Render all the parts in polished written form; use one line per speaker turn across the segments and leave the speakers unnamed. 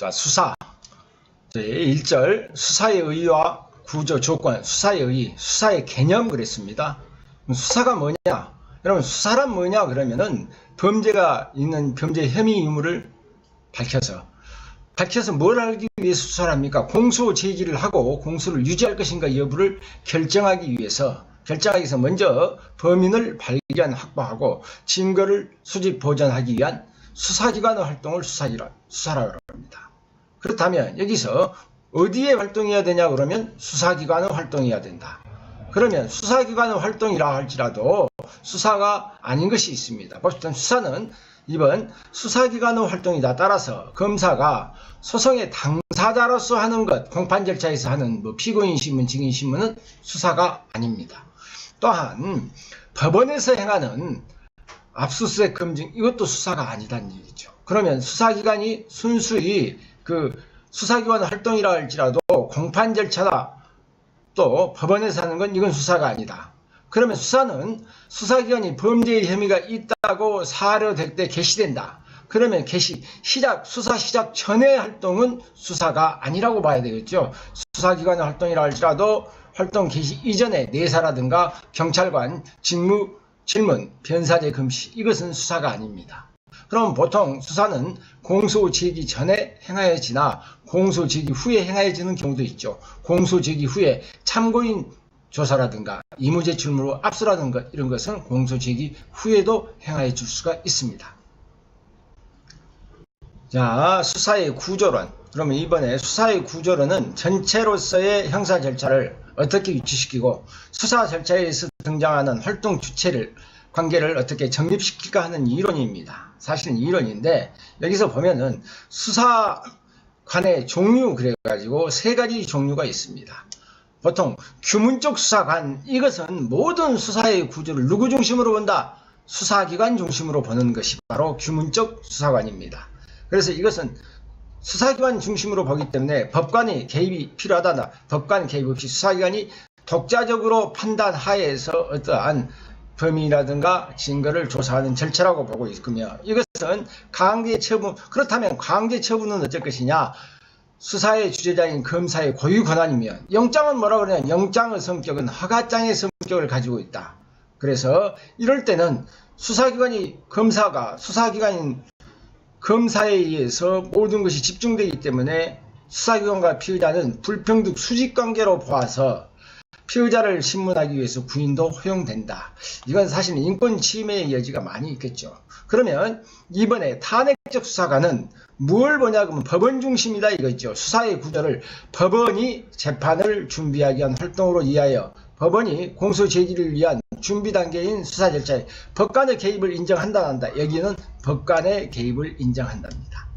자, 수사. 제1절 수사의 의의와 구조 조건, 수사의 의의, 수사의 개념 그랬습니다. 수사가 뭐냐? 여러분 수사란 뭐냐 그러면은 범죄가 있는 범죄 혐의 유무를 밝혀서 뭘 하기 위해서 수사를 합니까? 공소 제기를 하고 공소를 유지할 것인가 여부를 결정하기 위해서 먼저 범인을 발견 확보하고 증거를 수집 보존하기 위한 수사기관의 활동을 수사라고 합니다. 그렇다면 여기서 어디에 활동해야 되냐 그러면 수사기관의 활동해야 된다. 그러면 수사기관의 활동이라 할지라도 수사가 아닌 것이 있습니다. 봅시다. 수사는 이번 수사기관의 활동이다. 따라서 검사가 소송의 당사자로서 하는 것, 공판 절차에서 하는 피고인 신문, 증인 신문은 수사가 아닙니다. 또한 법원에서 행하는 압수수색 검증, 이것도 수사가 아니다는 얘기죠. 그러면 수사기관이 순수히 수사기관 활동이라 할지라도 공판 절차다, 또 법원에서 하는 건 이건 수사가 아니다. 그러면 수사는 수사기관이 범죄의 혐의가 있다고 사료될 때 개시된다. 그러면 수사 시작 전의 활동은 수사가 아니라고 봐야 되겠죠. 수사기관의 활동이라 할지라도 활동 개시 이전에 내사라든가 경찰관 직무 질문, 변사제 금시, 이것은 수사가 아닙니다. 그럼 보통 수사는 공소 제기 전에 행하여지나 공소 제기 후에 행하여지는 경우도 있죠. 공소 제기 후에 참고인 조사라든가 이무제출무로 압수라는 것, 이런 것은 공소 제기 후에도 행하여질 수가 있습니다. 자, 수사의 구조론. 그러면 이번에 수사의 구조론은 전체로서의 형사 절차를 어떻게 위치시키고 수사 절차에서 등장하는 활동 주체를 관계를 어떻게 정립시킬까 하는 이론입니다. 사실은 이론인데 여기서 보면은 수사관의 종류 그래가지고 세 가지 종류가 있습니다. 보통 규문적 수사관, 이것은 모든 수사의 구조를 누구 중심으로 본다? 수사기관 중심으로 보는 것이 바로 규문적 수사관입니다. 그래서 이것은 수사기관 중심으로 보기 때문에 법관의 개입이 필요하다. 법관 개입 없이 수사기관이 독자적으로 판단하에서 어떠한 범인이라든가 증거를 조사하는 절차라고 보고 있으며, 이것은 강제처분, 그렇다면 강제처분은 어쩔 것이냐? 수사의 주재자인 검사의 고유 권한이면, 영장은 뭐라고 그러냐? 영장의 성격은 허가장의 성격을 가지고 있다. 그래서 이럴 때는 수사기관인 검사에 의해서 모든 것이 집중되기 때문에 수사기관과 피의자는 불평등 수직관계로 보아서 피의자를 신문하기 위해서 구인도 허용된다. 이건 사실 인권 침해의 여지가 많이 있겠죠. 그러면 이번에 탄핵적 수사관은 뭘 보냐 그러면 법원 중심이다 이거죠. 수사의 구조를 법원이 재판을 준비하기 위한 활동으로 이하여 법원이 공소 제기를 위한 준비 단계인 수사 절차에 법관의 개입을 인정한다 한다. 여기는 법관의 개입을 인정한답니다.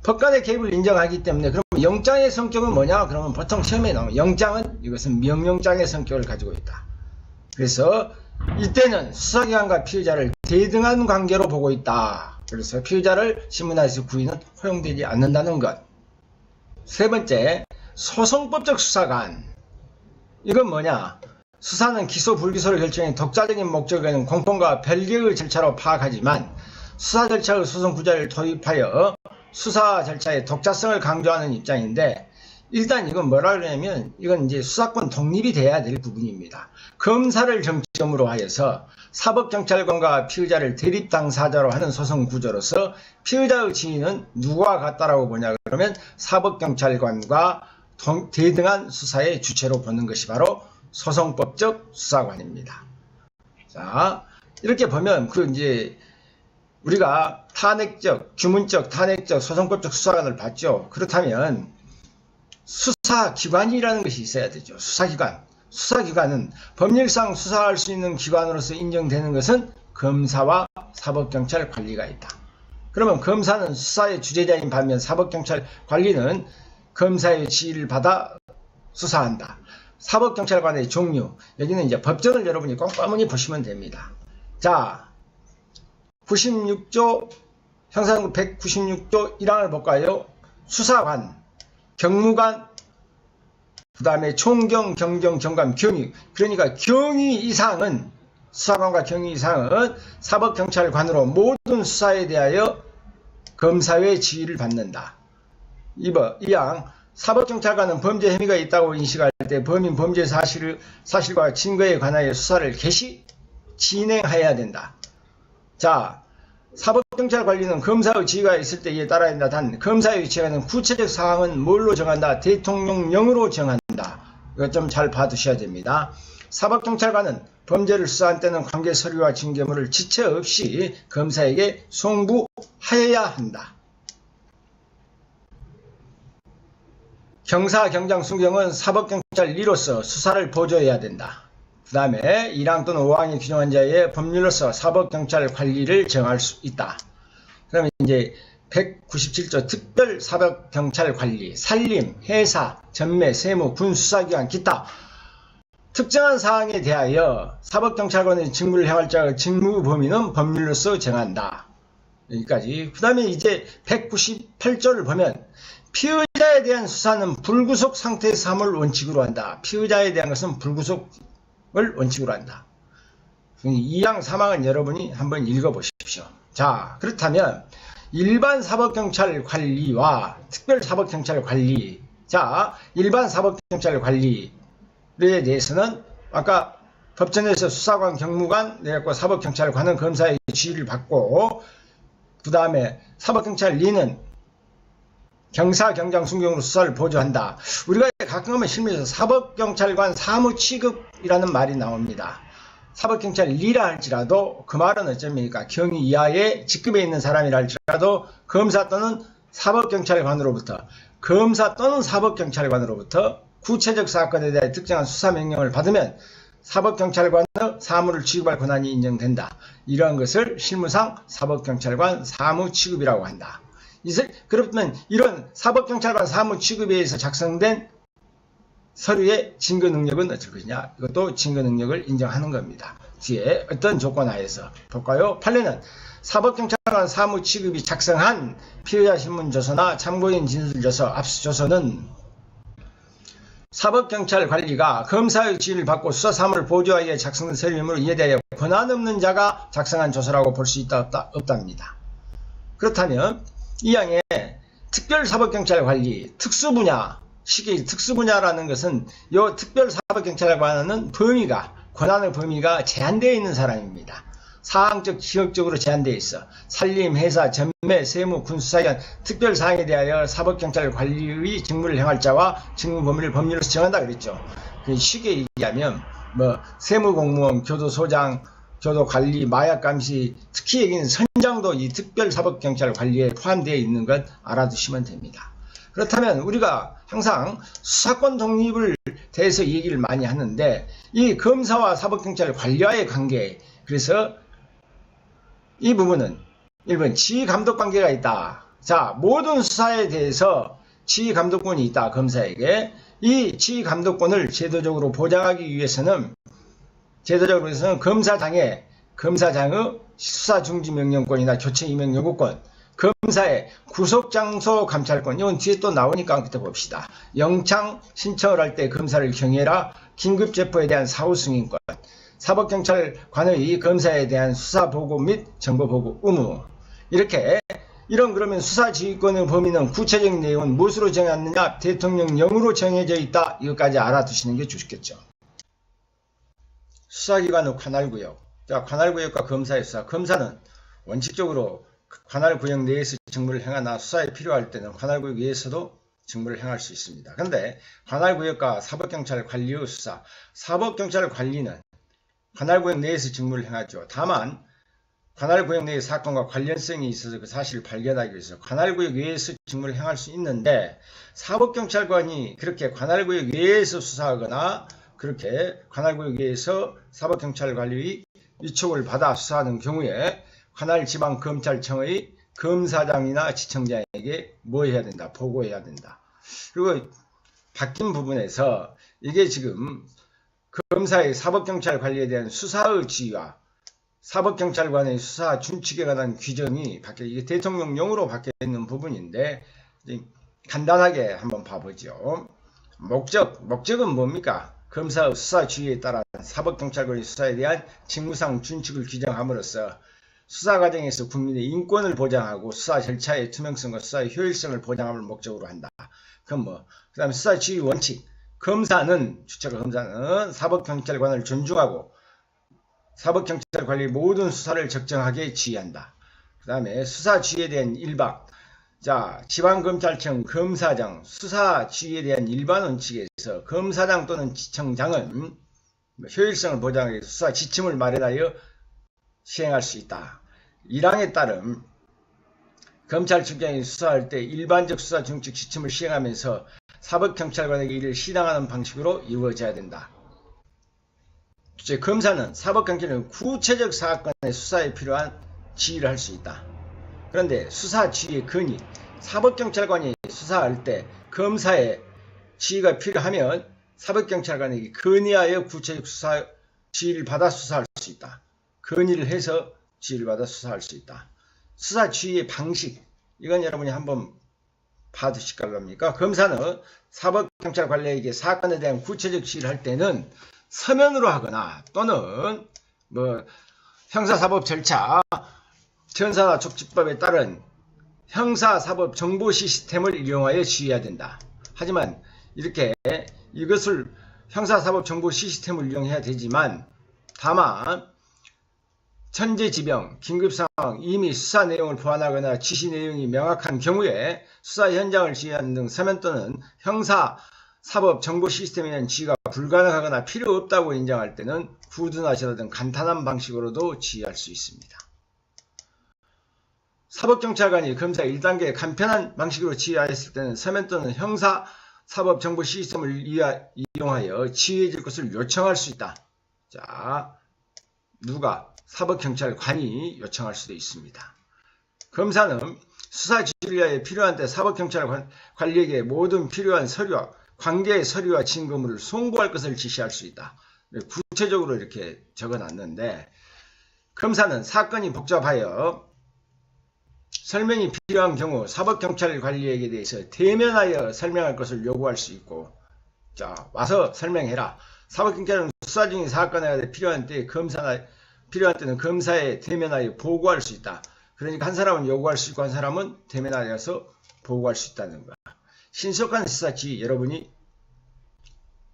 법관의 개입을 인정하기 때문에, 그럼 영장의 성격은 뭐냐? 그러면 보통 처음에 나오면 영장은 이것은 명령장의 성격을 가지고 있다. 그래서 이때는 수사기관과 피의자를 대등한 관계로 보고 있다. 그래서 피의자를 신문하에서 구인은 허용되지 않는다는 것. 세 번째, 소송법적 수사관. 이건 뭐냐? 수사는 기소 불기소를 결정해 독자적인 목적에는 공pon과 별개의 절차로 파악하지만 수사 절차의 소송 구조를 도입하여 수사 절차의 독자성을 강조하는 입장인데, 일단 이건 뭐라 그러냐면 이건 이제 수사권 독립이 돼야 될 부분입니다. 검사를 정점으로 하여서 사법경찰관과 피의자를 대립 당사자로 하는 소송 구조로서 피의자의 지위는 누구와 같다라고 보냐 그러면 사법경찰관과 대등한 수사의 주체로 보는 것이 바로 소송법적 수사관입니다. 자, 이렇게 보면 이제 우리가 탄핵적, 규문적, 탄핵적, 소송법적 수사관을 봤죠. 그렇다면 수사기관이라는 것이 있어야 되죠. 수사기관. 수사기관은 법률상 수사할 수 있는 기관으로서 인정되는 것은 검사와 사법경찰 관리가 있다. 그러면 검사는 수사의 주재자인 반면 사법경찰 관리는 검사의 지휘를 받아 수사한다. 사법경찰관의 종류, 여기는 이제 법정을 여러분이 꼼꼼히 보시면 됩니다. 자, 96조, 형사정부 196조 1항을 볼까요? 수사관, 경무관, 그 다음에 총경, 경정, 경감, 경위. 그러니까 경위 이상은, 수사관과 경위 이상은 사법경찰관으로 모든 수사에 대하여 검사의 지휘를 받는다. 2양 사법경찰관은 범죄 혐의가 있다고 인식할 때 범인 범죄 사실과 증거에 관하여 수사를 개시 진행해야 된다. 자, 사법경찰 관리는 검사의 지휘가 있을 때 이에 따라야 된다. 단 검사의 위치하는 구체적 사항은 뭘로 정한다? 대통령령으로 정한다. 이거 좀 잘 봐두셔야 됩니다. 사법경찰관은 범죄를 수사한 때는 관계 서류와 징계물을 지체 없이 검사에게 송부하여야 한다. 경사, 경장, 순경은 사법경찰리로서 수사를 보조해야 된다. 그 다음에 1항 또는 5항에 규정한 자의 법률로서 사법경찰 관리를 정할 수 있다. 그 다음에 이제 197조 특별 사법경찰 관리, 산림, 해사, 전매, 세무, 군 수사기관, 기타 특정한 사항에 대하여 사법경찰관의 직무를 행할 자의 직무 범위는 법률로서 정한다. 여기까지. 그 다음에 이제 198조를 보면 피의자에 대한 수사는 불구속 상태에서 함을 원칙으로 한다. 피의자에 대한 것은 불구속을 원칙으로 한다. 2항 3항은 여러분이 한번 읽어보십시오. 자, 그렇다면 일반 사법경찰 관리와 특별 사법경찰 관리. 자, 일반 사법경찰 관리에 대해서는 아까 법정에서 수사관, 경무관, 내갖고 사법경찰관은 검사의 지휘를 받고, 그 다음에 사법경찰리는 경사, 경장, 순경으로 수사를 보조한다. 우리가 가끔 하면 실무에서 사법경찰관 사무취급이라는 말이 나옵니다. 사법경찰리라 할지라도 그 말은 어쩝니까? 경위 이하의 직급에 있는 사람이라 할지라도 검사 또는 사법경찰관으로부터 구체적 사건에 대해 특정한 수사명령을 받으면 사법경찰관의 사무를 취급할 권한이 인정된다. 이러한 것을 실무상 사법경찰관 사무취급이라고 한다. 그렇다면 이런 사법경찰관 사무취급에 의해서 작성된 서류의 증거능력은 어쩔 것이냐? 이것도 증거능력을 인정하는 겁니다. 뒤에 어떤 조건 하에서 볼까요? 판례는 사법경찰관 사무취급이 작성한 피의자 신문조서나 참고인 진술조서, 압수조서는 사법경찰 관리가 검사의 지휘를 받고 수사사무를 보조하기 위해 작성된 서류이므로 이에 대하여 권한 없는 자가 작성한 조서라고 볼 수 있다 없답니다. 그렇다면 이 항에 특별사법경찰 관리, 특수분야, 특수분야라는 것은 이 특별사법경찰관은 권한의 범위가 제한되어 있는 사람입니다. 사항적, 지역적으로 제한되어 있어. 산림, 해사, 전매, 세무, 군수사기관 특별사항에 대하여 사법경찰 관리의 직무를 행할 자와 직무 범위를 법률로서 정한다 그랬죠. 쉽게 얘기하면 세무공무원, 교도소장, 교도관리, 마약감시, 특히 여기는 선장도 이 특별사법경찰 관리에 포함되어 있는 것 알아두시면 됩니다. 그렇다면 우리가 항상 수사권 독립을 대해서 얘기를 많이 하는데 이 검사와 사법경찰 관리와의 관계, 그래서 이 부분은 1번 지휘감독 관계가 있다. 자, 모든 수사에 대해서 지휘감독권이 있다. 검사에게. 이 지휘감독권을 제도적으로 보장하기 위해서는 검사장의 수사중지명령권이나 교체 임명 요구권, 검사의 구속장소 감찰권, 이건 뒤에 또 나오니까 그때 봅시다. 영장 신청을 할 때 검사를 경위해라. 긴급체포에 대한 사후승인권, 사법경찰관의 검사에 대한 수사보고 및 정보보고 의무. 이런 그러면 수사지휘권의 범위는 구체적 내용은 무엇으로 정했느냐? 대통령령으로 정해져 있다. 이것까지 알아두시는 게 좋겠죠. 수사기관의 관할구역. 자, 관할구역과 검사의 수사. 검사는 원칙적으로 관할구역 내에서 직무를 행하나 수사에 필요할 때는 관할구역 외에서도 직무를 행할 수 있습니다. 그런데 관할구역과 사법경찰 관리의 수사. 사법경찰 관리는 관할구역 내에서 직무를 행하죠. 다만 관할구역 내의 사건과 관련성이 있어서 그 사실을 발견하기 위해서 관할구역 외에서 직무를 행할 수 있는데 사법경찰관이 그렇게 관할구역 외에서 수사하거나 그렇게 관할구역 외에서 사법경찰관리의 위촉을 받아 수사하는 경우에 관할지방검찰청의 검사장이나 지청장에게 뭐 해야 된다? 보고해야 된다. 그리고 바뀐 부분에서 이게 지금 검사의 사법경찰 관리에 대한 수사의 지휘와 사법경찰관의 수사 준칙에 관한 규정이 이게 대통령령으로 바뀌어 있는 부분인데 간단하게 한번 봐보죠. 목적은 뭡니까? 검사의 수사 지휘에 따라 사법경찰관의 수사에 대한 직무상 준칙을 규정함으로써 수사 과정에서 국민의 인권을 보장하고 수사 절차의 투명성과 수사의 효율성을 보장함을 목적으로 한다. 그럼 뭐, 그 다음에 수사 지휘 원칙. 주체가 검사는 사법경찰관을 존중하고 사법경찰 관리 모든 수사를 적정하게 지휘한다. 그 다음에 수사 지휘에 대한 일박. 자, 지방검찰청 검사장 수사 지휘에 대한 일반 원칙에서 검사장 또는 지청장은 효율성을 보장하기 위해서 수사 지침을 마련하여 시행할 수 있다. 1항에 따른 검찰청장이 수사할 때 일반적 수사 중칙 지침을 시행하면서 사법경찰관에게 이를 시당하는 방식으로 이루어져야 된다. 둘째, 검사는 사법경찰은 구체적 사건의 수사에 필요한 지휘를 할 수 있다. 그런데 수사 지휘의 근위, 사법경찰관이 수사할 때 검사의 지휘가 필요하면 사법경찰관에게 건의하여 구체적 수사 지휘를 받아 수사할 수 있다. 건의를 해서 지휘를 받아 수사할 수 있다. 수사 지휘의 방식, 이건 여러분이 한번 봐두실 겁니까? 검사는 사법경찰관리에게 사건에 대한 구체적 지휘를 할 때는 서면으로 하거나 또는 뭐 형사사법 절차, 전사나 촉지법에 따른 형사사법 정보 시스템을 이용하여 지휘해야 된다. 하지만 이렇게 이것을 형사사법 정보 시스템을 이용해야 되지만 다만 천재지병, 긴급상황, 이미 수사 내용을 보완하거나 지시 내용이 명확한 경우에 수사 현장을 지휘하는 등 서면 또는 형사 사법 정보 시스템에 대한 지휘가 불가능하거나 필요 없다고 인정할 때는 구두나 전화 등 간단한 방식으로도 지휘할 수 있습니다. 사법경찰관이 검사 1단계 간편한 방식으로 지휘하였을 때는 서면 또는 형사 사법 정보 시스템을 이용하여 지휘해 줄 것을 요청할 수 있다. 자, 누가? 사법경찰관이 요청할 수도 있습니다. 검사는 수사 지휘를 위하여 필요한 때 사법경찰관리에게 모든 필요한 서류와 관계의 서류와 증거물을 송부할 것을 지시할 수 있다. 구체적으로 이렇게 적어놨는데 검사는 사건이 복잡하여 설명이 필요한 경우 사법경찰관리에게 대해서 대면하여 설명할 것을 요구할 수 있고, 자, 와서 설명해라. 사법경찰은 수사 중인 사건에 필요한 때는 검사에 대면하여 보고할 수 있다. 그러니까 한 사람은 요구할 수 있고 한 사람은 대면하여서 보고할 수 있다는 거야. 신속한 수사 지휘 여러분이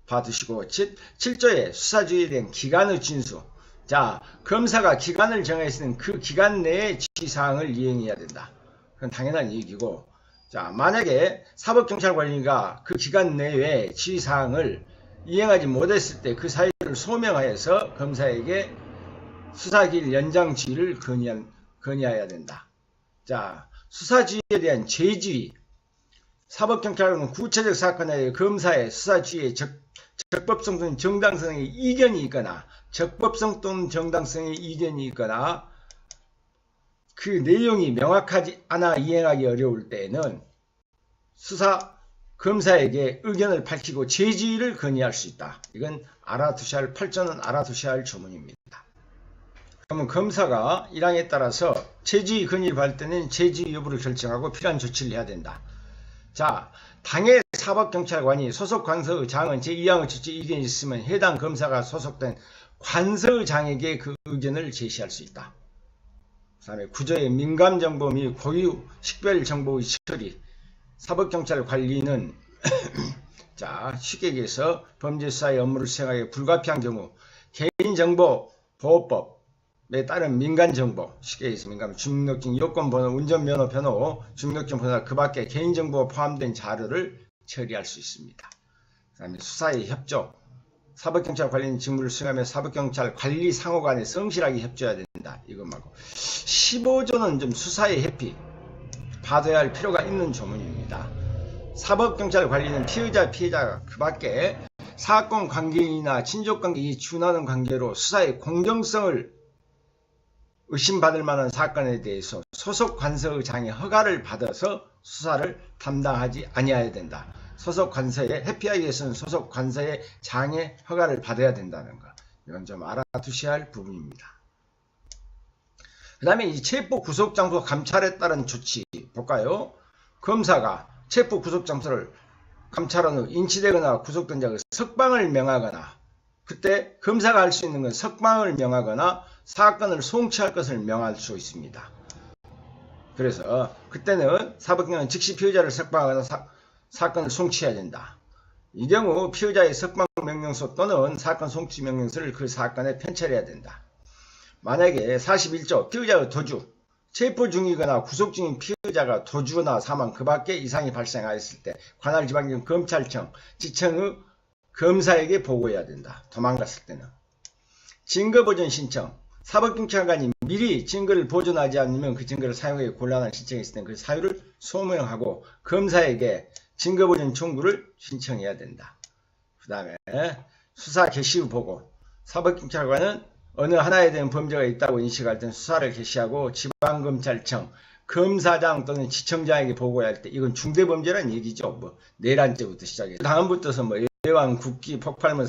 봐두시고 7조의 수사 지휘에 대한 기간의 준수. 자, 검사가 기간을 정했으면 그 기간 내에 지시사항을 이행해야 된다. 그건 당연한 얘기고, 자, 만약에 사법경찰관리가 그 기간 내에 지시사항을 이행하지 못했을 때 그 사유를 소명하여서 검사에게 수사기일 연장 지휘를 건의해야 된다. 자, 수사지휘에 대한 재지휘. 사법경찰관은 구체적 사건에 검사의 수사지휘의 적법성 또는 정당성의 이견이 있거나 그 내용이 명확하지 않아 이행하기 어려울 때에는 검사에게 의견을 밝히고 재지휘를 건의할 수 있다. 이건 8조는 알아두셔야 할 조문입니다. 그러면 검사가 1항에 따라서 재지휘 건의를 받을 때는 재지휘 여부를 결정하고 필요한 조치를 해야 된다. 자, 당해 사법경찰관이 소속 관서의장은 제2항의 조치 이견이 있으면 해당 검사가 소속된 관서의장에게 그 의견을 제시할 수 있다. 그 다음에 9조의 민감정보 및 고유 식별정보의 처리. 사법경찰관리는 자, 쉽게 얘기해서 범죄수사의 업무를 수행하기 불가피한 경우 개인정보보호법에 따른 민간정보, 쉽게 얘기해서 민간 주민등록증, 여권번호, 운전면허 번호, 주민등록증 번호 그 밖에 개인정보가 포함된 자료를 처리할 수 있습니다. 그 다음에 수사의 협조. 사법경찰관리는 직무를 수행하며 사법경찰관리 상호 간에 성실하게 협조해야 된다. 이것 말고 15조는 좀 수사의 회피 봐둬야 할 필요가 있는 조문입니다. 사법경찰관리는 피해자가 그 밖에 사건 관계인이나 친족관계에 준하는 관계로 수사의 공정성을 의심받을 만한 사건에 대해서 소속 관서의장의 허가를 받아서 수사를 담당하지 아니해야 된다. 소속 관서에 회피하기 위해서는 소속 관서의 장의 허가를 받아야 된다는 것. 이건 좀 알아두셔야 할 부분입니다. 그 다음에 이 체포 구속 장소 감찰에 따른 조치 볼까요? 검사가 체포 구속 장소를 감찰한 후 인치되거나 구속된 자가 석방을 명하거나, 그때 검사가 할 수 있는 건 석방을 명하거나 사건을 송치할 것을 명할 수 있습니다. 그래서 그때는 사법경찰은 즉시 피의자를 석방하거나 사건을 송치해야 된다. 이 경우 피의자의 석방명령서 또는 사건 송치 명령서를 그 사건에 편철해야 된다. 만약에 41조 피의자의 도주, 체포 중이거나 구속 중인 피의자가 도주나 사망 그 밖의 이상이 발생하였을 때 관할 지방경 검찰청, 지청의 검사에게 보고해야 된다. 도망갔을 때는. 증거보존 신청, 사법경찰관이 미리 증거를 보존하지 않으면 그 증거를 사용하기 곤란한 신청이 있을 때 그 사유를 소명하고 검사에게 증거보존 청구를 신청해야 된다. 그 다음에 수사 개시 후 보고, 사법경찰관은 어느 하나에 대한 범죄가 있다고 인식할 때는 수사를 개시하고 지방검찰청, 검사장 또는 지청장에게 보고해야 할 때 이건 중대범죄란 얘기죠. 뭐 내란죄부터 시작해 다음부터서 뭐 예왕, 국기, 폭발물,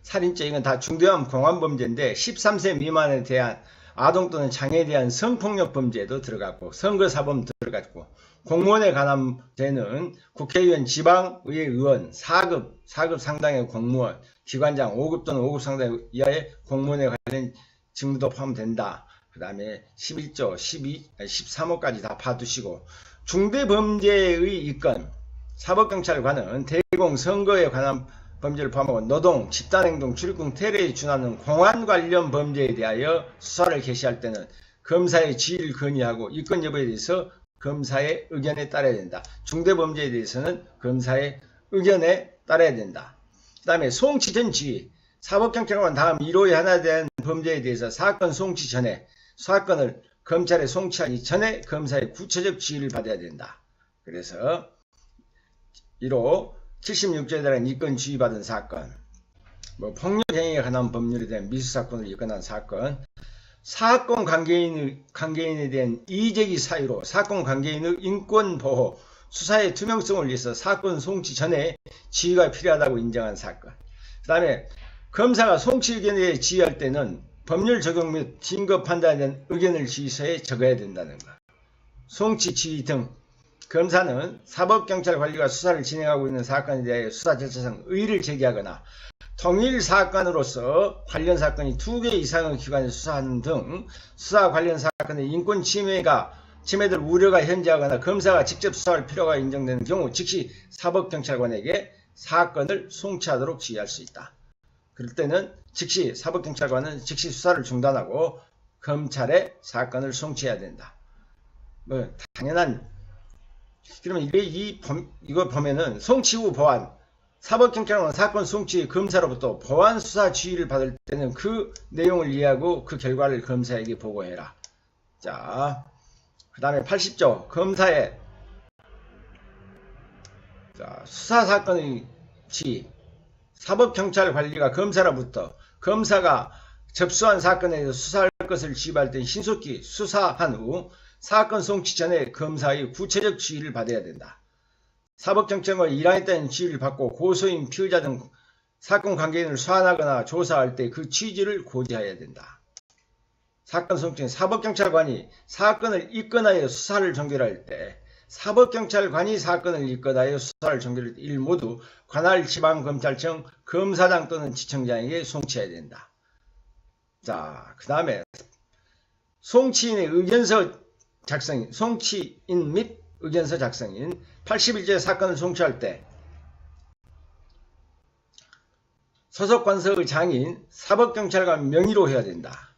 살인죄 이건 다 중대한 공안범죄인데 13세 미만에 대한 아동 또는 장애에 대한 성폭력 범죄도 들어갔고 선거사범 들어갔고 공무원에 관한 죄는 국회의원, 지방의회 의원, 4급 상당의 공무원, 기관장 5급 또는 5급 상당 이하의 공무원에 관련 직무도 포함된다. 그 다음에 11조, 13호까지 다 봐두시고 중대범죄의 이건 사법경찰관은 대공, 선거에 관한 범죄를 포함하고 노동, 집단행동, 출입국, 테러에 준하는 공안 관련 범죄에 대하여 수사를 개시할 때는 검사의 지휘를 건의하고 이건 여부에 대해서 검사의 의견에 따라야 된다. 중대범죄에 대해서는 검사의 의견에 따라야 된다. 그 다음에 송치 전 지휘, 사법경찰관 다음 1호의 하나에 대한 범죄에 대해서 사건 송치 전에 사건을 검찰에 송치하기 전에 검사의 구체적 지휘를 받아야 된다. 그래서 1호 76조에 따른 이건 지휘받은 사건, 뭐 폭력행위에 관한 법률에 대한 미수사건을 입건한 사건, 사건 관계인에 대한 이의제기 사유로 사건 관계인의 인권보호, 수사의 투명성을 위해서 사건 송치 전에 지휘가 필요하다고 인정한 사건. 그 다음에 검사가 송치 의견에 지휘할 때는 법률 적용 및 증거 판단에 대한 의견을 지휘서에 적어야 된다는 것. 송치 지휘 등 검사는 사법경찰관리가 수사를 진행하고 있는 사건에 대하여 수사 절차상 의의를 제기하거나 통일 사건으로서 관련 사건이 2개 이상의 기관에 수사하는 등 수사 관련 사건의 인권 침해될 우려가 현재하거나 검사가 직접 수사할 필요가 인정되는 경우 즉시 사법경찰관에게 사건을 송치하도록 지휘할 수 있다. 그럴 때는 즉시 사법경찰관은 즉시 수사를 중단하고 검찰에 사건을 송치해야 된다. 뭐 당연한. 그러면 이거 보면은 송치 후 보완, 사법경찰관은 사건 송치 검사로부터 보완 수사 지휘를 받을 때는 그 내용을 이해하고 그 결과를 검사에게 보고해라. 자, 그 다음에 80조 검사의 수사사건의 지휘, 사법경찰관리가 검사로부터 검사가 접수한 사건에 대해서 수사할 것을 지휘할 때 신속히 수사한 후 사건 송치 전에 검사의 구체적 지휘를 받아야 된다. 사법경찰과 일하겠다는 지휘를 받고 고소인, 피의자 등 사건 관계인을 소환하거나 조사할 때 그 취지를 고지해야 된다. 사건 송치 사법경찰관이 사건을 입건하여 수사를 종결할 때 사법경찰관이 사건을 입건하여 수사를 종결할 때 일 모두 관할 지방검찰청 검사장 또는 지청장에게 송치해야 된다. 자, 그 다음에 송치인의 의견서 작성인, 송치인 및 의견서 작성인 81조의 사건을 송치할 때 소속관서의 장인 사법경찰관 명의로 해야 된다.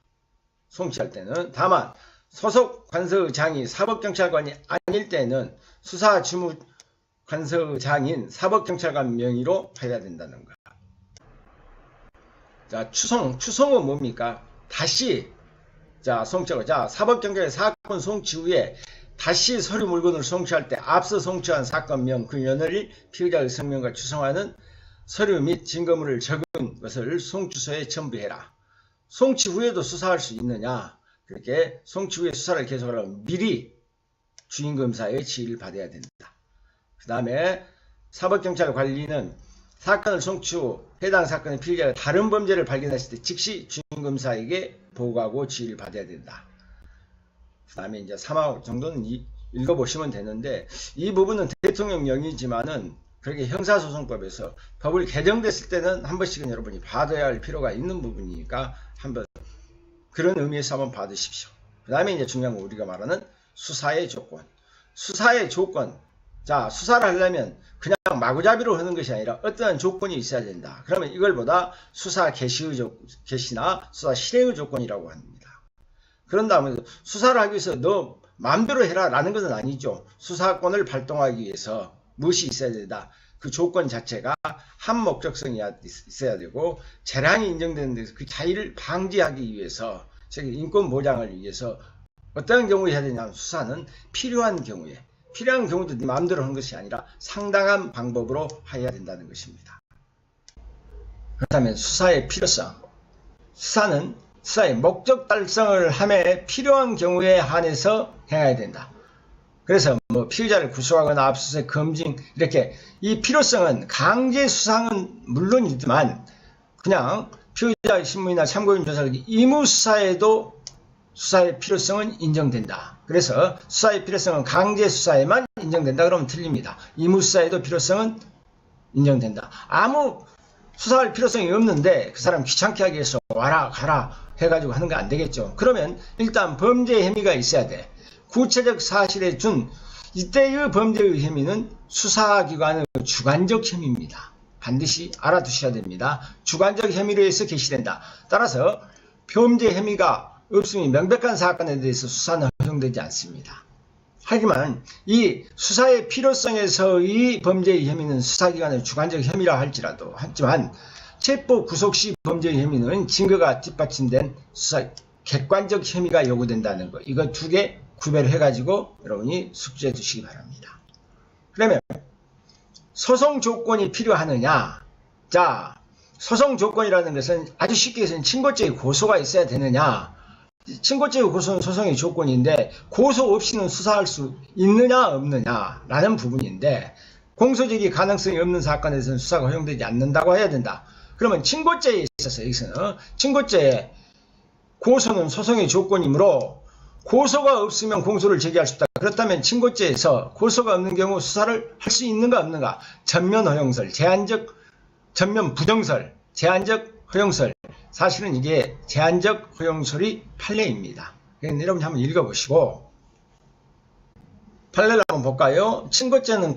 송치할 때는. 다만 소속관서의 장이 사법경찰관이 아닐 때는 수사주무관서의 장인 사법경찰관 명의로 해야 된다는 것. 자, 추송은 뭡니까? 다시 송치하고, 사법경찰의 사건 송치 후에 다시 서류 물건을 송치할 때 앞서 송치한 사건명 그 연월일 피의자의 성명과 추송하는 서류 및 증거물을 적은 것을 송치소에 첨부해라. 송치 후에도 수사할 수 있느냐? 그렇게 송치 후에 수사를 계속하려면 미리 주임검사의 지휘를 받아야 된다. 그 다음에 사법경찰관리는 사건을 송치 후 해당 사건의 피의자가 다른 범죄를 발견했을 때 즉시 주임검사에게 보고하고 지휘를 받아야 된다. 그 다음에 이제 3화 정도는 읽어보시면 되는데 이 부분은 대통령령이지만은 그렇게 형사소송법에서 법을 개정됐을 때는 한 번씩은 여러분이 봐둬야 할 필요가 있는 부분이니까 한번 그런 의미에서 한번 받으십시오. 그 다음에 이제 중요한 건 우리가 말하는 수사의 조건. 수사의 조건. 자, 수사를 하려면 그냥 마구잡이로 하는 것이 아니라 어떠한 조건이 있어야 된다. 그러면 이걸보다 수사 개시나 수사 실행의 조건이라고 합니다. 그런 다음에 수사를 하기 위해서 너 마음대로 해라 라는 것은 아니죠. 수사권을 발동하기 위해서 무엇이 있어야 된다. 그 조건 자체가 한 목적성이 있어야 되고 재량이 인정되는 데서 그 자의를 방지하기 위해서 즉 인권 보장을 위해서 어떤 경우에 해야 되냐면 수사는 필요한 경우도 네 마음대로 하는 것이 아니라 상당한 방법으로 해야 된다는 것입니다. 그렇다면 수사의 필요성. 수사는 수사의 목적 달성을 함에 필요한 경우에 한해서 행해야 된다. 그래서 뭐 피의자를 구속하거나 압수수색, 검증 이렇게 이 필요성은 강제 수사는 물론이지만 그냥 피의자 신문이나 참고인 조사 의무 수사에도 수사의 필요성은 인정된다. 그래서 수사의 필요성은 강제 수사에만 인정된다 그러면 틀립니다. 의무 수사에도 필요성은 인정된다. 아무 수사할 필요성이 없는데 그 사람 귀찮게 하기 위해서 와라 가라 해가지고 하는 거 안 되겠죠. 그러면 일단 범죄 혐의가 있어야 돼. 구체적 사실에 준 이때의 범죄의 혐의는 수사기관의 주관적 혐의입니다. 반드시 알아두셔야 됩니다. 주관적 혐의로 해서 개시된다. 따라서 범죄 혐의가 없음이 명백한 사건에 대해서 수사는 허용되지 않습니다. 하지만 이 수사의 필요성에서의 범죄의 혐의는 수사기관의 주관적 혐의라 할지라도 하지만 체포 구속 시 범죄의 혐의는 증거가 뒷받침된 수사 객관적 혐의가 요구된다는 거. 이거 두 개 구별해 가지고 여러분이 숙지해 두시기 바랍니다. 그러면 소송 조건이 필요하느냐? 자, 소송 조건이라는 것은 아주 쉽게 해서는 친고죄의 고소가 있어야 되느냐? 친고죄의 고소는 소송의 조건인데 고소 없이는 수사할 수 있느냐 없느냐 라는 부분인데 공소제기 가능성이 없는 사건에서는 수사가 허용되지 않는다고 해야 된다. 그러면 친고죄에 있어서 여기서는 친고죄의 고소는 소송의 조건이므로 고소가 없으면 공소를 제기할 수 있다. 그렇다면 친고죄에서 고소가 없는 경우 수사를 할 수 있는가 없는가? 전면 허용설, 전면 부정설, 제한적 허용설. 사실은 이게 제한적 허용설이 판례입니다. 여러분이 한번 읽어보시고 판례를 한번 볼까요? 친고죄는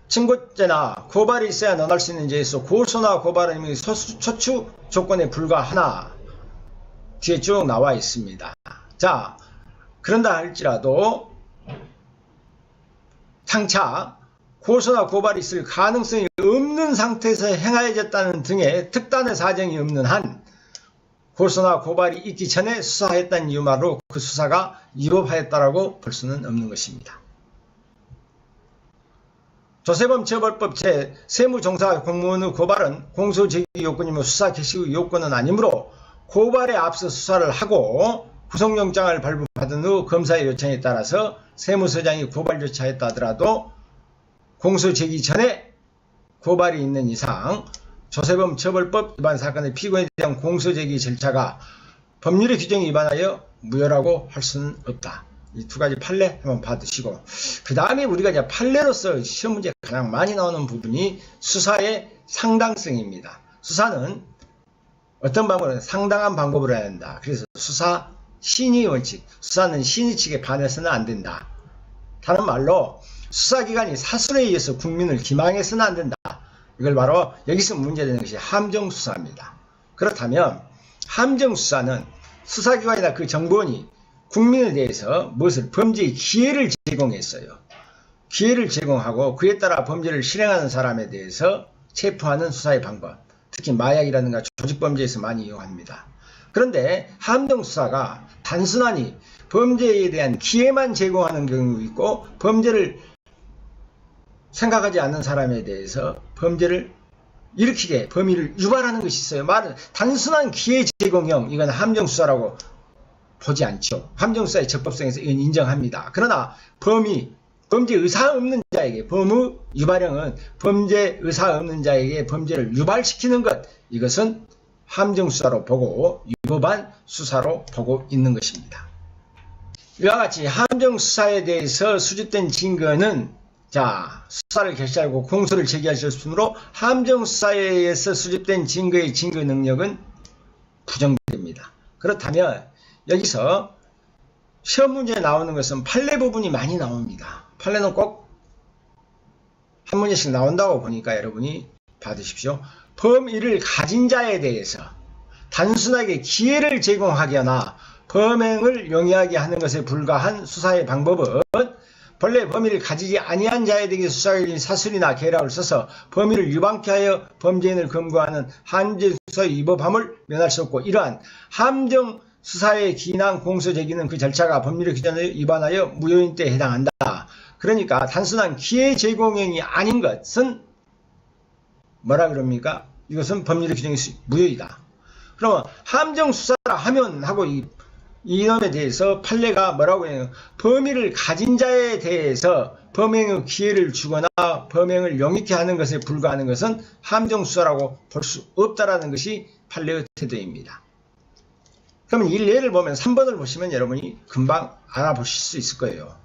친고죄나 고발이 있어야 논할 수 있는 죄에서 고소나 고발은 이미 초추 조건에 불과하나 뒤에 쭉 나와 있습니다. 자, 그런다 할지라도 장차 고소나 고발이 있을 가능성이 없는 상태에서 행하여졌다는 등의 특단의 사정이 없는 한 고소나 고발이 있기 전에 수사했다는 이유만으로 그 수사가 위법하였다라고 볼 수는 없는 것입니다. 조세범 처벌법 제 세무종사 공무원의 고발은 공소제기 요건이며 수사 개시의 요건은 아니므로 고발에 앞서 수사를 하고 구속영장을 발부받은 후 검사의 요청에 따라서 세무서장이 고발 조치하였다 하더라도 공소제기 전에 고발이 있는 이상 조세범 처벌법 위반 사건의 피고인에 대한 공소제기 절차가 법률의 규정에 위반하여 무효라고 할 수는 없다. 이 두 가지 판례 한번 받으시고 그 다음에 우리가 이제 판례로서 시험 문제에 가장 많이 나오는 부분이 수사의 상당성입니다. 수사는 어떤 방법으로 상당한 방법으로 해야 한다. 그래서 수사 신의 원칙, 수사는 신의 측에 반해서는 안 된다. 다른 말로 수사기관이 사설에 의해서 국민을 기망해서는 안 된다. 이걸 바로 여기서 문제되는 것이 함정수사입니다. 그렇다면 함정수사는 수사기관이나 그 정보원이 국민에 대해서 무엇을 범죄의 기회를 제공했어요. 기회를 제공하고 그에 따라 범죄를 실행하는 사람에 대해서 체포하는 수사의 방법, 특히 마약이라든가 조직범죄에서 많이 이용합니다. 그런데 함정수사가 단순하니 범죄에 대한 기회만 제공하는 경우도 있고 범죄를 생각하지 않는 사람에 대해서 범죄를 일으키게 범위를 유발하는 것이 있어요. 말은 단순한 기회 제공형, 이건 함정수사라고 보지 않죠. 함정수사의 적법성에서 이건 인정합니다. 그러나 범죄 의사 없는 자에게, 범의 유발형은 범죄 의사 없는 자에게 범죄를 유발시키는 것, 이것은 함정수사로 보고 위법한 수사로 보고 있는 것입니다. 이와 같이 함정수사에 대해서 수집된 증거는 자, 수사를 개시하고 공소를 제기할 수 없으므로 함정수사에 의해서 수집된 증거의 증거 능력은 부정됩니다. 그렇다면 여기서 시험 문제에 나오는 것은 판례 부분이 많이 나옵니다. 판례는 꼭 한 문제씩 나온다고 보니까 여러분이 받으십시오. 범위를 가진 자에 대해서 단순하게 기회를 제공하거나 범행을 용이하게 하는 것에 불과한 수사의 방법은 본래 범위를 가지지 아니한 자에 대해 수사관이 사술이나 계략을 써서 범위를 유방케 하여 범죄인을 검거하는 함정수사의 위법함을 면할 수 없고, 이러한 함정 수사의 기난 공소 제기는 그 절차가 법률의 규정을 위반하여 무효인 때에 해당한다. 그러니까 단순한 기회 제공행위 아닌 것은 뭐라 그럽니까? 이것은 법률의 규정이 무효이다. 그러면 함정 수사라 하면 하고 이놈에 대해서 판례가 뭐라고 해요? 범위를 가진 자에 대해서 범행의 기회를 주거나 범행을 용이케 하는 것에 불과하는 것은 함정 수사라고 볼 수 없다라는 것이 판례의 태도입니다. 그러면 이 예를 보면 3번을 보시면 여러분이 금방 알아보실 수 있을 거예요.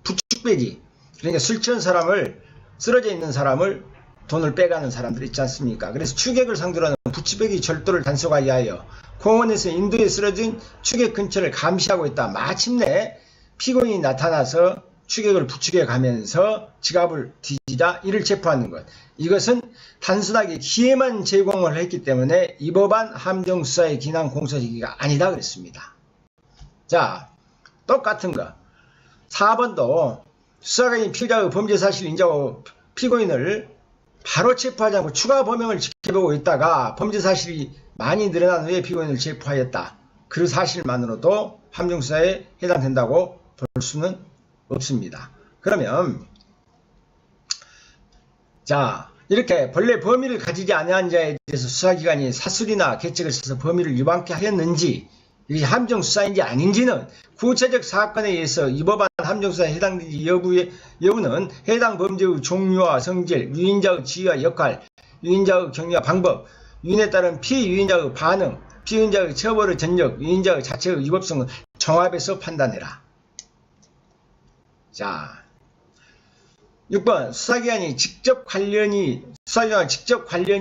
부축배기, 그러니까 술 취한 사람을, 쓰러져 있는 사람을 돈을 빼가는 사람들 있지 않습니까? 그래서 추객을 상대로 하는 부축배기 절도를 단속하기 위하여 공원에서 인도에 쓰러진 추객 근처를 감시하고 있다. 마침내 피고인이 나타나서 추객을 부축해 가면서 지갑을 뒤지다 이를 체포하는 것. 이것은 단순하게 기회만 제공을 했기 때문에 이 법안 함정수사의 기난 공소제기가 아니다 그랬습니다. 자, 똑같은 거. 4번도 수사관이 피의자의 범죄 사실을 인정하고 피고인을 바로 체포하지 않고 추가 범행을 지켜보고 있다가 범죄 사실이 많이 늘어난 후에 피고인을 체포하였다. 그 사실만으로도 함정수사에 해당된다고 볼 수는 없습니다. 그러면 자, 이렇게 본래 범위를 가지지 아니한 자에 대해서 수사기관이 사술이나 계책을 써서 범위를 유방케 하였는지, 이게 함정수사인지 아닌지는 구체적 사건에 의해서 이 법안 함정수사에 해당되지 여부는 해당 범죄의 종류와 성질, 유인자의 지위와 역할, 유인자의 경위와 방법, 유인에 따른 피유인자의 반응, 피유인자의 처벌의 전력, 유인자의 자체의 위법성을 종합해서 판단해라. 자, 6번 수사기관이 직접 관련이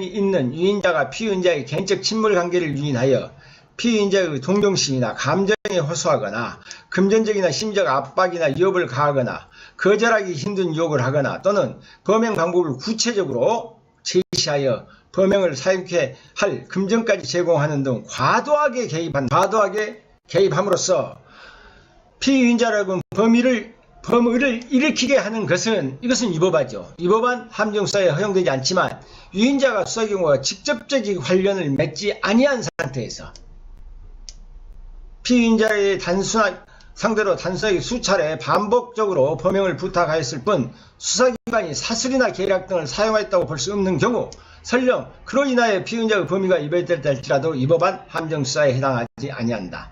있는 유인자가 피유인자의 개인적 친물 관계를 유인하여 피유인자의 동정심이나 감정에 호소하거나 금전적이나 심적 압박이나 위협을 가하거나 거절하기 힘든 유혹을 하거나 또는 범행 방법을 구체적으로 제시하여 범행을 사용케 할 금전까지 제공하는 등 과도하게 개입함으로써 피유인자라고 범의를 일으키게 하는 것은, 이것은 위법하죠. 위법한 함정수사에 허용되지 않지만 유인자가 수사기관과 직접적인 관련을 맺지 아니한 상태에서 피유인자의 상대로 단순하게 수차례 반복적으로 범행을 부탁하였을 뿐 수사기관이 사술이나 계략 등을 사용하였다고 볼 수 없는 경우, 설령 그로 인하여 피유인자의 범위가 위배됐다 할지라도 이 법안 함정수사에 해당하지 아니한다.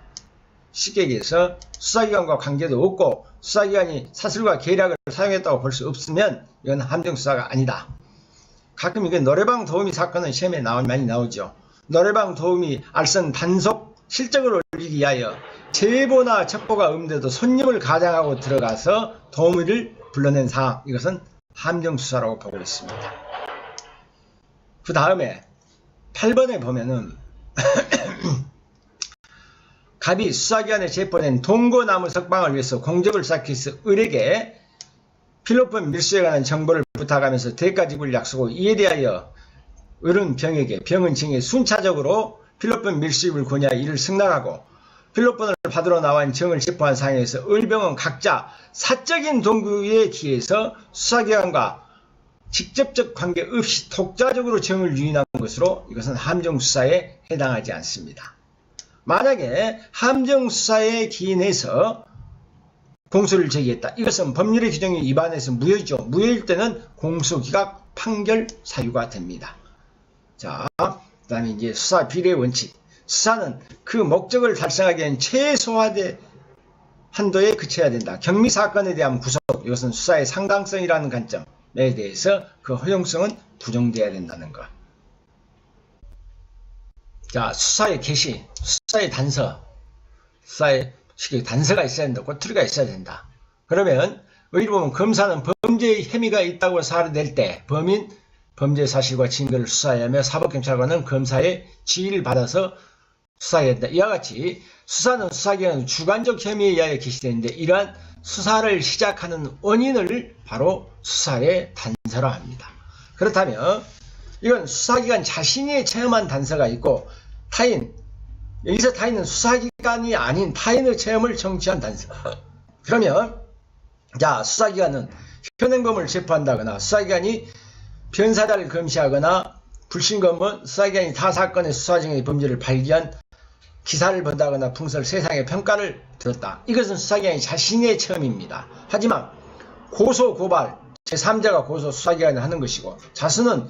쉽게 얘기해서 수사기관과 관계도 없고 수사기관이 사술과 계략을 사용했다고 볼 수 없으면 이건 함정수사가 아니다. 가끔 이게 노래방 도우미 사건은 시험에 많이 나오죠. 노래방 도우미 알선 단속 실적을 올리기 위하여 제보나 첩보가 없는데도 손님을 가장하고 들어가서 도우미를 불러낸 상황, 이것은 함정수사라고 보고 있습니다. 그 다음에 8번에 보면은 갑이 수사기관에 제보된 동거나무 석방을 위해서 공적을 쌓기 위해서 을에게 필로폰 밀수에 관한 정보를 부탁하면서 대가 지불을 약속하고, 이에 대하여 을은 병에게, 병은 증에 순차적으로 필로폰 밀수입을 권유하여 이를 승낙하고 필로폰을 받으러 나온 정을 체포한 상황에서 을병은 각자 사적인 동기에 기해서 수사기관과 직접적 관계 없이 독자적으로 정을 유인한 것으로 이것은 함정수사에 해당하지 않습니다. 만약에 함정수사에 기인해서 공소를 제기했다. 이것은 법률의 규정에 위반해서 무효이죠. 무효일 때는 공소기각 판결 사유가 됩니다. 자, 그 다음에 이제 수사 비례 원칙. 수사는 그 목적을 달성하기 위한 최소화된 한도에 그쳐야 된다. 경미 사건에 대한 구속, 이것은 수사의 상당성이라는 관점에 대해서 그 허용성은 부정되어야 된다는 것. 자, 수사의 개시, 수사의 단서, 수사의 단서가 있어야 된다. 꼬투리가 있어야 된다. 그러면 여기 보면 검사는 범죄의 혐의가 있다고 사를 낼 때 범인 범죄 사실과 증거를 수사해야 하며 사법경찰관은 검사의 지휘를 받아서 수사해야 된다. 이와 같이 수사는 수사기관의 주관적 혐의에 의하여 개시되는데 이러한 수사를 시작하는 원인을 바로 수사의 단서라 합니다. 그렇다면 이건 수사기관 자신이 체험한 단서가 있고 여기서 타인은 수사기관이 아닌 타인의 체험을 정치한 단서. 그러면 자, 수사기관은 현행범을 체포한다거나 수사기관이 변사자를 검시하거나 불신검은 수사기관이 타 사건의 수사 중의 범죄를 발견 기사를 본다거나 풍설 세상의 평가를 들었다. 이것은 수사기관이 자신의 체험입니다. 하지만 고소 고발 제3자가 고소 수사기관이 하는 것이고 자수는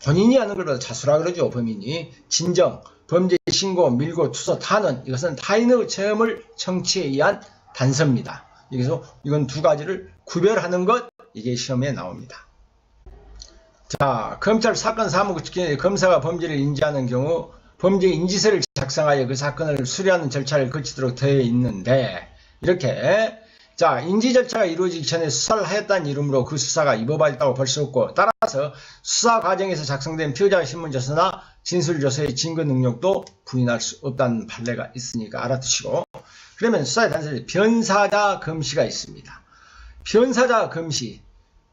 본인이 하는 것보다 자수라 그러죠. 범인이 진정 범죄 신고 밀고 투서 탄원 이것은 타인의 체험을 청취에 의한 단서입니다. 여기서 이건 두 가지를 구별하는 것 이게 시험에 나옵니다. 자, 검찰 사건 사무 측에 검사가 범죄를 인지하는 경우 범죄 인지서를 작성하여 그 사건을 수리하는 절차를 거치도록 되어 있는데 이렇게 자 인지 절차가 이루어지기 전에 수사를 하였다는 이름으로 그 수사가 위법하였다고 볼 수 없고 따라서 수사 과정에서 작성된 피의자 신문조서나 진술조서의 증거 능력도 부인할 수 없다는 판례가 있으니까 알아두시고 그러면 수사의 단서에 변사자 검시가 있습니다. 변사자 검시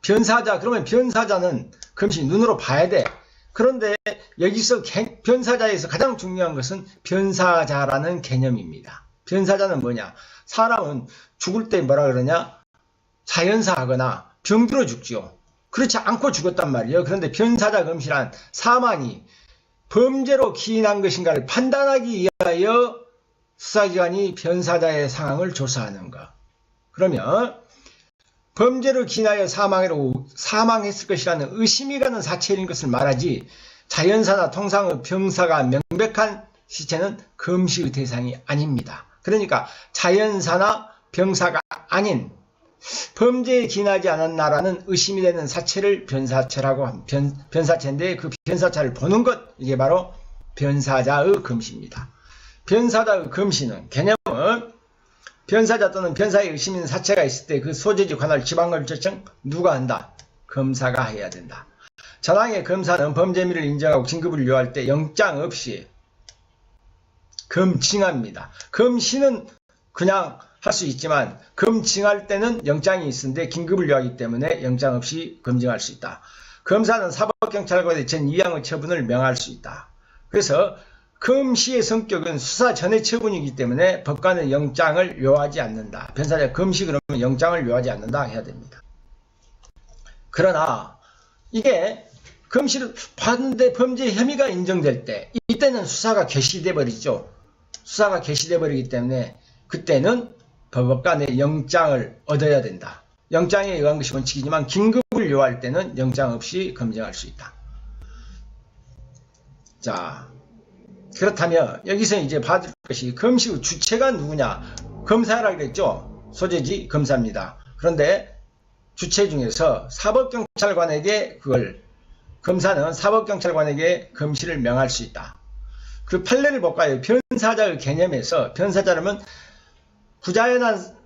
그러면 변사자는 검시 눈으로 봐야 돼. 그런데 여기서 변사자에서 가장 중요한 것은 변사자라는 개념입니다. 변사자는 뭐냐? 사람은 죽을 때 뭐라 그러냐? 자연사하거나 병들어 죽지요. 그렇지 않고 죽었단 말이에요. 그런데 변사자 검시란 사망이 범죄로 기인한 것인가를 판단하기 위하여 수사기관이 변사자의 상황을 조사하는 것. 그러면 범죄로 기인하여 사망했을 것이라는 의심이 가는 사체인 것을 말하지 자연사나 통상의 병사가 명백한 시체는 검시의 대상이 아닙니다. 그러니까 자연사나 병사가 아닌 범죄에 기인하지 않았나라는 의심이 되는 사체를 변사체라고 변사체인데 그 변사체를 보는 것 이게 바로 변사자의 검시입니다. 변사자의 검시는 개념은 변사자 또는 변사에 의심 있는 사체가 있을 때 그 소재지 관할 지방검 결정 누가 한다? 검사가 해야 된다. 전항의 검사는 범죄미를 인정하고 진급을 요할 때 영장 없이 검증합니다. 검시는 그냥 할 수 있지만 검증할 때는 영장이 있는데 긴급을 요하기 때문에 영장 없이 검증할 수 있다. 검사는 사법경찰관의 전2항의 처분을 명할 수 있다. 그래서 검시의 성격은 수사 전의 처분이기 때문에 법관의 영장을 요하지 않는다. 변사자 검시 그러면 영장을 요하지 않는다 해야 됩니다. 그러나 이게 검시를 받는데 범죄 혐의가 인정될 때 이때는 수사가 개시돼 버리죠. 수사가 개시돼 버리기 때문에 그때는 법관의 영장을 얻어야 된다. 영장에 의한 것이 원칙이지만 긴급을 요할 때는 영장 없이 검증할 수 있다. 자, 그렇다면 여기서 이제 받을 것이 검시 주체가 누구냐? 검사라고 그랬죠. 소재지 검사입니다. 그런데 주체 중에서 사법경찰관에게 검사는 사법경찰관에게 검시를 명할 수 있다. 그 판례를 볼까요? 변사자의 개념에서 변사자라면 부자연한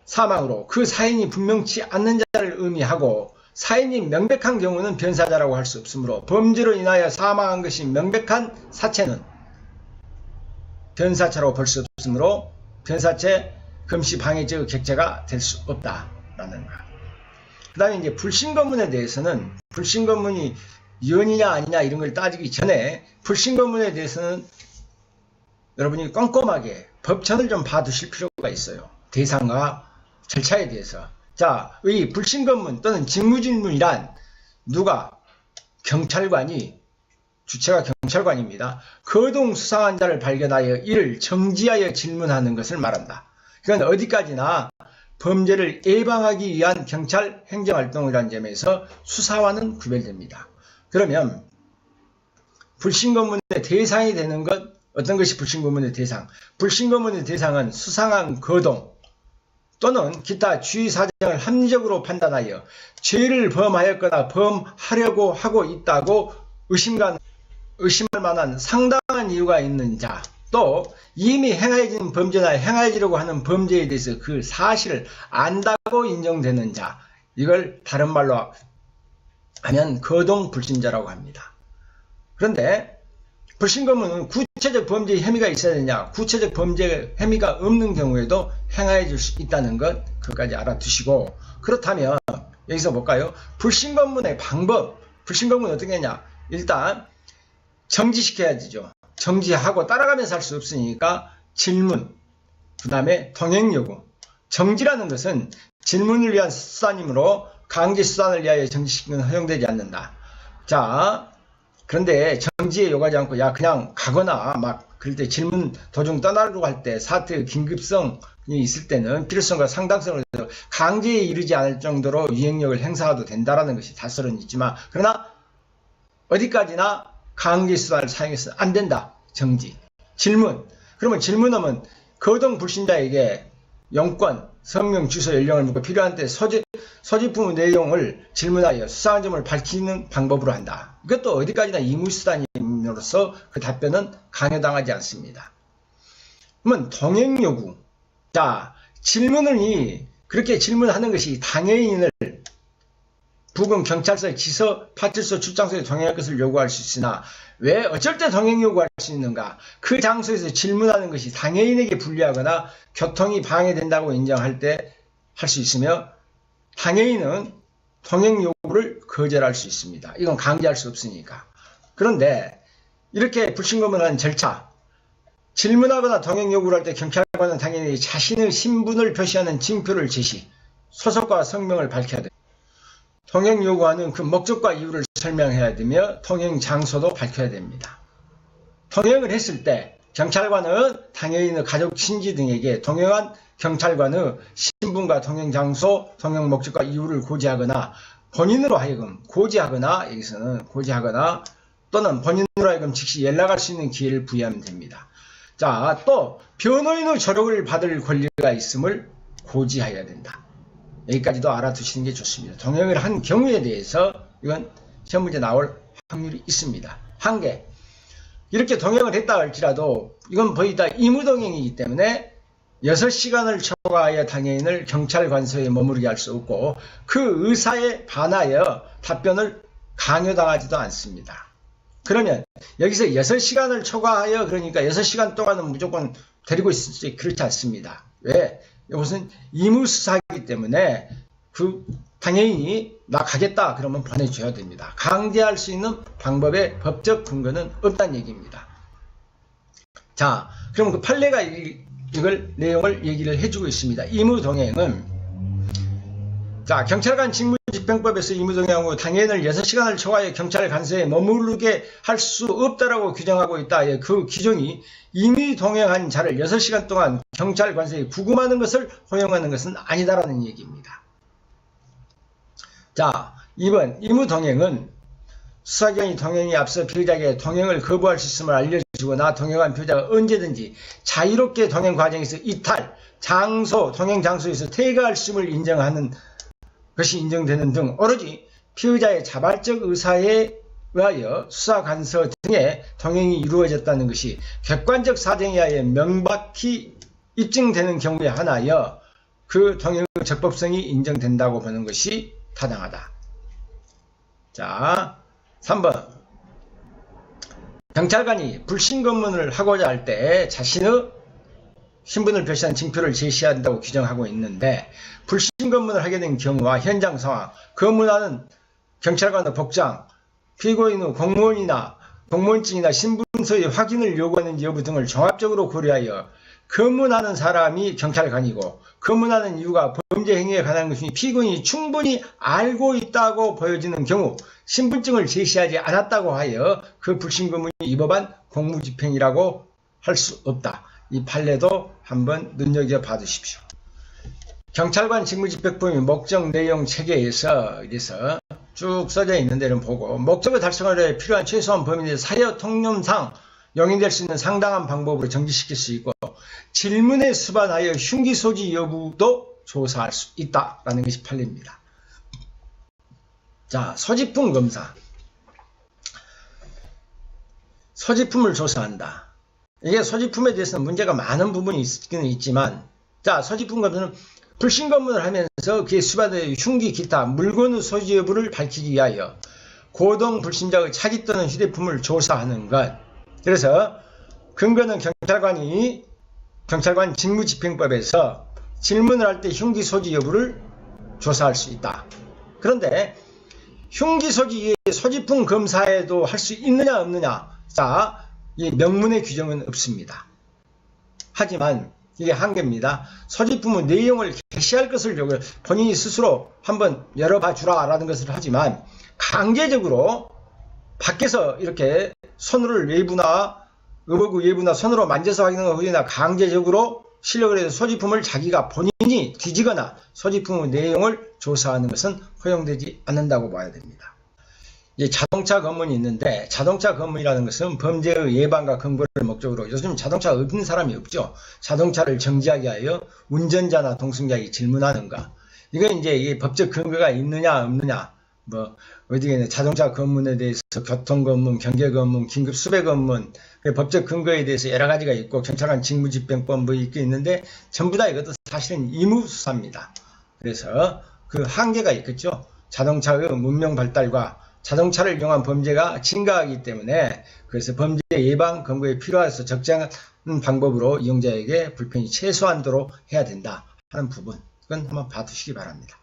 사망으로 그 사인이 분명치 않는 자를 의미하고 사인이 명백한 경우는 변사자라고 할 수 없으므로 범죄로 인하여 사망한 것이 명백한 사체는 변사체라고 볼 수 없으므로 변사체 검시 방해죄의 객체가 될 수 없다라는 것. 그 다음에 이제 불신검문에 대해서는 불신검문이 유언이냐 아니냐 이런 걸 따지기 전에 불신검문에 대해서는 여러분이 꼼꼼하게 법천을 좀 봐두실 필요가 있어요. 대상과 절차에 대해서. 자, 이 불신검문 또는 직무질문이란 누가 경찰관이 주체가 경찰관입니다. 거동 수상한 자를 발견하여 이를 정지하여 질문하는 것을 말한다. 그건 어디까지나 범죄를 예방하기 위한 경찰 행정활동이라는 점에서 수사와는 구별됩니다. 그러면 불신검문의 대상이 되는 것 어떤 것이 불신검문의 대상? 불신검문의 대상은 수상한 거동 또는 기타 주의 사정을 합리적으로 판단하여 죄를 범하였거나 범하려고 하고 있다고 의심할 만한 상당한 이유가 있는 자, 또 이미 행해진 범죄나 행하려고 하는 범죄에 대해서 그 사실을 안다고 인정되는 자, 이걸 다른 말로 하면 거동 불신자라고 합니다. 그런데 불신검문은 굳이 구체적 범죄의 혐의가 있어야 되냐? 구체적 범죄의 혐의가 없는 경우에도 행하여 줄 수 있다는 것, 그것까지 알아두시고, 그렇다면 여기서 볼까요? 불신검문의 방법, 불신검문 어떻게 하냐? 일단 정지시켜야 되죠. 정지하고 따라가면서 할 수 없으니까 질문, 그 다음에 동행요구. 정지라는 것은 질문을 위한 수단이므로 강제 수단을 위하여 정지시키는 건 허용되지 않는다. 자, 그런데 정지에 요구하지 않고 야 그냥 가거나 막 그럴 때 질문 도중 떠나려고 할 때 사태의 긴급성이 있을 때는 필요성과 상당성을 강제에 이르지 않을 정도로 유행력을 행사해도 된다라는 것이 다설은 있지만, 그러나 어디까지나 강제 수단을 사용해서는 안 된다. 정지. 질문. 그러면 질문하면 거동 불신자에게 용건, 성명, 주소, 연령을 묻고 필요한 때 소지품 내용을 질문하여 수상한 점을 밝히는 방법으로 한다. 이것도 어디까지나 의무수단으로서 그 답변은 강요당하지 않습니다. 그러면 동행요구. 자, 그렇게 질문하는 것이 당해인을 부근 경찰서, 지서, 파출소, 출장소에 동행할 것을 요구할 수 있으나 왜 어쩔 때 동행 요구할 수 있는가? 그 장소에서 질문하는 것이 당해인에게 불리하거나 교통이 방해된다고 인정할 때 할 수 있으며, 당해인은 동행 요구를 거절할 수 있습니다. 이건 강제할 수 없으니까. 그런데 이렇게 불신검문하는 절차, 질문하거나 동행 요구를 할 때 경찰관은 당연히 자신의 신분을 표시하는 징표를 제시, 소속과 성명을 밝혀야 됩니다. 동행 요구하는 그 목적과 이유를 설명해야 되며 동행 장소도 밝혀야 됩니다. 동행을 했을 때 경찰관은 당해인의 가족, 친지 등에게 동행한 경찰관의 신분과 동행 장소, 동행 목적과 이유를 고지하거나 본인으로 하여금 고지하거나, 여기서는 고지하거나 또는 본인으로 하여금 즉시 연락할 수 있는 기회를 부여하면 됩니다. 자, 또 변호인의 조력을 받을 권리가 있음을 고지해야 된다. 여기까지도 알아두시는 게 좋습니다. 동행을 한 경우에 대해서 이건 시험 문제 나올 확률이 있습니다. 한 개, 이렇게 동행을 했다 할지라도 이건 거의 다 의무동행이기 때문에 6시간을 초과하여 당해인을 경찰관서에 머무르게 할 수 없고 그 의사에 반하여 답변을 강요당하지도 않습니다. 그러면 여기서 6시간을 초과하여, 그러니까 6시간 동안은 무조건 데리고 있을지 그렇지 않습니다. 왜? 이것은 의무수사이기 때문에 그 당해인이 나 가겠다 그러면 보내줘야 됩니다. 강제할 수 있는 방법의 법적 근거는 없다는 얘기입니다. 자, 그럼 그 판례가 이걸 내용을 얘기를 해주고 있습니다. 의무동행은, 자, 경찰관 직무집행법에서 의무동행하고 당해인을 6시간을 초과해 경찰 간서에 머무르게 할 수 없다라고 규정하고 있다. 그 규정이 의무동행한 자를 6시간 동안 경찰 관서에 구금하는 것을 허용하는 것은 아니다라는 얘기입니다. 자, 2번 의무동행은 수사기관이 동행에 앞서 피의자에게 동행을 거부할 수 있음을 알려주거나 동행한 피의자가 언제든지 자유롭게 동행 과정에서 이탈, 장소, 동행 장소에서 퇴거할 수 있음을 인정하는 것이 인정되는 등 오로지 피의자의 자발적 의사에 의하여 수사관서 등의 동행이 이루어졌다는 것이 객관적 사정에 의하여 명백히 입증되는 경우에 한하여 그 동행의 적법성이 인정된다고 보는 것이 타당하다. 자, 3번. 경찰관이 불신검문을 하고자 할 때 자신의 신분을 표시한 징표를 제시한다고 규정하고 있는데, 불신검문을 하게 된 경우와 현장 상황, 검문하는 경찰관의 복장, 피고인의 공무원이나 공무원증이나 신분서의 확인을 요구하는지 여부 등을 종합적으로 고려하여 검문하는 사람이 경찰관이고 검문하는 이유가 범죄 행위에 관한 것이니 피고인이 충분히 알고 있다고 보여지는 경우 신분증을 제시하지 않았다고 하여 그 불신검문이 위법한 공무집행이라고 할 수 없다. 이 판례도 한번 눈여겨봐 주십시오. 경찰관 직무집행법의 목적 내용 체계에서 이래서 쭉 써져 있는 데는 보고, 목적을 달성하려 해 필요한 최소한 범위 내에서 사여 통념상 용인될 수 있는 상당한 방법으로 정지시킬 수 있고, 질문에 수반하여 흉기 소지 여부도 조사할 수 있다라는 것이 판례입니다. 자, 소지품 검사. 소지품을 조사한다. 이게 소지품에 대해서는 문제가 많은 부분이 있기는 있지만, 자, 소지품 검사는 불신검문을 하면서 그에 수반되어 흉기 기타 물건의 소지 여부를 밝히기 위하여 고동 불신자의 차기 또는 휴대품을 조사하는 것. 그래서 근거는 경찰관 직무집행법에서 질문을 할 때 흉기 소지 여부를 조사할 수 있다. 그런데 흉기 소지 소지품 검사에도 할 수 있느냐 없느냐, 자, 이 명문의 규정은 없습니다. 하지만 이게 한계입니다. 소지품의 내용을 게시할 것을 요구, 본인이 스스로 한번 열어봐 주라 라는 것을 하지만 강제적으로 밖에서 이렇게 손을 외부나 의복의 외부나 손으로 만져서 확인하거나 강제적으로 실력을 해서 소지품을 자기가 본인이 뒤지거나 소지품의 내용을 조사하는 것은 허용되지 않는다고 봐야 됩니다. 이제 자동차 검문이 있는데, 자동차 검문이라는 것은 범죄의 예방과 검거를 목적으로, 요즘 자동차 없는 사람이 없죠. 자동차를 정지하게 하여 운전자나 동승자에게 질문하는가. 이건 이제 이게 법적 근거가 있느냐 없느냐, 뭐 어디에 자동차 검문에 대해서 교통검문, 경계검문, 긴급 수배검문, 법적 근거에 대해서 여러 가지가 있고 경찰관 직무집행법 뭐 있는데 전부 다 이것도 사실은 의무수사입니다. 그래서 그 한계가 있겠죠. 자동차의 문명 발달과 자동차를 이용한 범죄가 증가하기 때문에, 그래서 범죄 예방 검거에 필요해서 적정한 방법으로 이용자에게 불편이 최소한도로 해야 된다 하는 부분, 그건 한번 봐두시기 바랍니다.